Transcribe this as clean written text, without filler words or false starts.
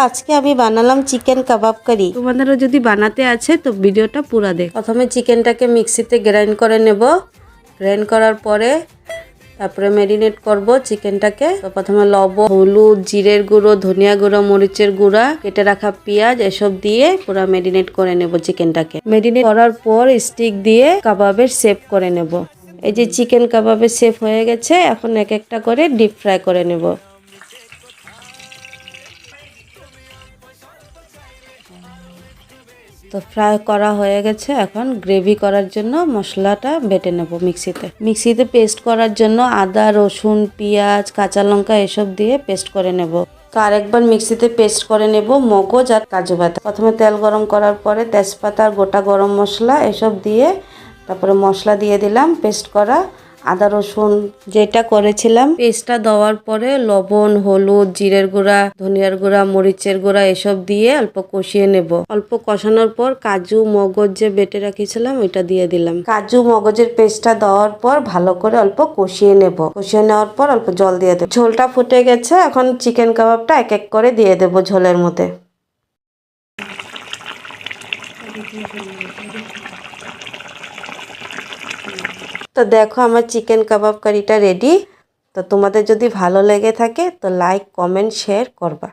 আজকে আমি বানালাম চিকেন কাবাব কারি। তোমাদেরও যদি বানাতে আছে তো ভিডিওটা পুরো দেখ। প্রথমে চিকেনটাকে মিক্সিতে গ্রাইন্ড করে নেব। গ্রাইন্ড করার পরে তারপরে ম্যারিনেট করব চিকেনটাকে। তো প্রথমে লবণ, হলুদ, জিরের গুঁড়ো, ধনিয়া গুঁড়ো, মরিচের গুঁড়া, কেটে রাখা পেঁয়াজ এসব দিয়ে পুরো ম্যারিনেট করে নেব চিকেনটাকে। ম্যারিনেট করার পর স্টিক দিয়ে কাবাবের শেপ করে নেব। এই যে চিকেন কাবাবের শেপ হয়ে গেছে, এখন এক একটা করে ডিপ ফ্রাই করে নেব। তো ফ্রাই করা হয়ে গেছে, এখন গ্রেভি করার জন্য মশলাটা বেটে নেব মিক্সিতে পেস্ট করার জন্য আদা, রসুন, পেঁয়াজ, কাঁচা লঙ্কা এসব দিয়ে পেস্ট করে নেব। তো আরেকবার মিক্সিতে পেস্ট করে নেব মগজ আর কাজু বাদাম। প্রথমে তেল গরম করার পরে তেজপাতা আর গোটা গরম মশলা এসব দিয়ে তারপরে মশলা দিয়ে দিলাম পেস্ট করা আদা রসুন যেটা করেছিলাম। পেস্টটা দেওয়ার পরে লবণ, হলুদ, জিরের গুঁড়া, ধনিয়ার গুঁড়া, মরিচের গুঁড়া এসব দিয়ে অল্প কষিয়ে নেব। অল্প কষানোর পর কাজু মগজ যে বেটে রাখিছিলাম ওইটা দিয়ে দিলাম। কাজু মগজের পেস্টটা দেওয়ার পর ভালো করে অল্প কষিয়ে নেব। কষিয়ে নেওয়ার পর অল্প জল দিয়ে দেব। ঝোলটা ফুটে গেছে, এখন চিকেন কাবাবটা এক এক করে দিয়ে দেব ঝোলের মধ্যে। তো দেখো আমার চিকেন কাবাব কারিটা রেডি। তো তোমাদের যদি ভালো লেগে থাকে তো লাইক, কমেন্ট, শেয়ার করবা।